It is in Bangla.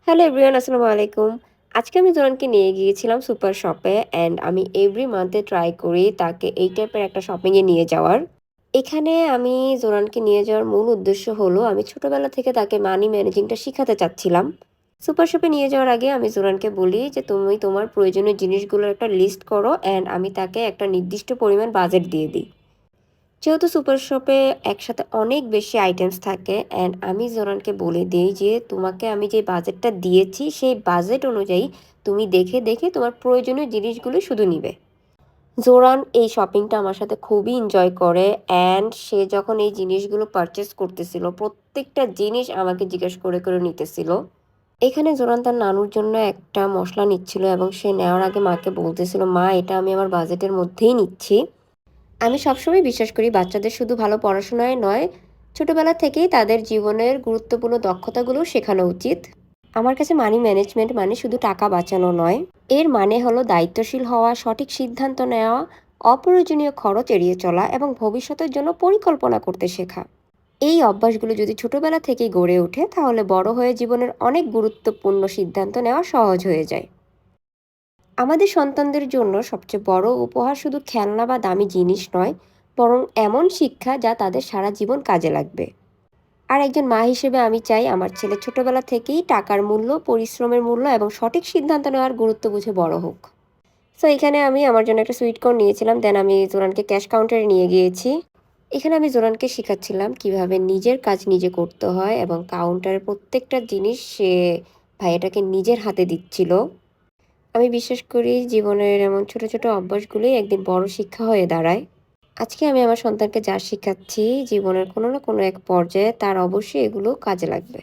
হ্যালো এভরিওয়ান, আসসালামু আলাইকুম। আজকে আমি জোরানকে নিয়ে গিয়েছিলাম সুপার শপে অ্যান্ড আমি এভরি মান্থে ট্রাই করি তাকে এই টাইপের একটা শপিংয়ে নিয়ে যাওয়ার। এখানে আমি জোরানকে নিয়ে যাওয়ার মূল উদ্দেশ্য হলো আমি ছোটবেলা থেকে তাকে মানি ম্যানেজিংটা শিখাতে চাচ্ছিলাম। সুপার শপে নিয়ে যাওয়ার আগে আমি জোরানকে বলি যে তুমি তোমার প্রয়োজনীয় জিনিসগুলোর একটা লিস্ট করো অ্যান্ড আমি তাকে একটা নির্দিষ্ট পরিমাণ বাজেট দিয়ে দিই। যেহেতু সুপার শপে একসাথে অনেক বেশি আইটেমস থাকে অ্যান্ড আমি জোরানকে বলে দিই যে তোমাকে আমি যে বাজেটটা দিয়েছি সেই বাজেট অনুযায়ী তুমি দেখে দেখে তোমার প্রয়োজনীয় জিনিসগুলো শুধু নিবে। জোরান এই শপিংটা আমার সাথে খুবই এনজয় করে অ্যান্ড সে যখন এই জিনিসগুলো পারচেস করতেছিল প্রত্যেকটা জিনিস আমাকে জিজ্ঞেস করে করে নিতেছিল। এখানে জোরান তার নানুর জন্য একটা মশলা নিচ্ছিল এবং সে নেওয়ার আগে মাকে বলতেছিল, মা এটা আমি আমার বাজেটের মধ্যেই নিচ্ছি। আমি সবসময় বিশ্বাস করি বাচ্চাদের শুধু ভালো পড়াশোনায় নয়, ছোটবেলা থেকেই তাদের জীবনের গুরুত্বপূর্ণ দক্ষতাগুলো শেখানো উচিত। আমার কাছে মানি ম্যানেজমেন্ট মানে শুধু টাকা বাঁচানো নয়, এর মানে হলো দায়িত্বশীল হওয়া, সঠিক সিদ্ধান্ত নেওয়া, অপ্রয়োজনীয় খরচ এড়িয়ে চলা এবং ভবিষ্যতের জন্য পরিকল্পনা করতে শেখা। এই অভ্যাসগুলো যদি ছোটবেলা থেকেই গড়ে ওঠে তাহলে বড় হয়ে জীবনের অনেক গুরুত্বপূর্ণ সিদ্ধান্ত নেওয়া সহজ হয়ে যায়। আমাদের সন্তানদের জন্য সবচেয়ে বড় উপহার শুধু খেলনা বা দামি জিনিস নয়, বরং এমন শিক্ষা যা তাদের সারা জীবন কাজে লাগবে। আর একজন মা হিসেবে আমি চাই আমার ছেলে ছোটবেলা থেকেই টাকার মূল্য, পরিশ্রমের মূল্য এবং সঠিক সিদ্ধান্ত নেওয়ার গুরুত্ব বুঝে বড় হোক। সো এখানে আমি আমার জন্য একটা সুইট কর্ন নিয়েছিলাম, দেন আমি জোরানকে ক্যাশ কাউন্টারে নিয়ে গিয়েছি। এখানে আমি জোরানকে শেখাচ্ছিলাম কিভাবে নিজের কাজ নিজে করতে হয় এবং কাউন্টারের প্রত্যেকটা জিনিস সে ভাইয়াটাকে নিজের হাতে দিচ্ছিল। আমি বিশ্বাস করি জীবনের এমন ছোট ছোট অভ্যাসগুলোই একদিন বড় শিক্ষা হয়ে দাঁড়ায়। আজকে আমি আমার সন্তানকে যা শিখাচ্ছি জীবনের কোনো না কোনো এক পর্যায়ে তার অবশ্যই এগুলো কাজে লাগবে।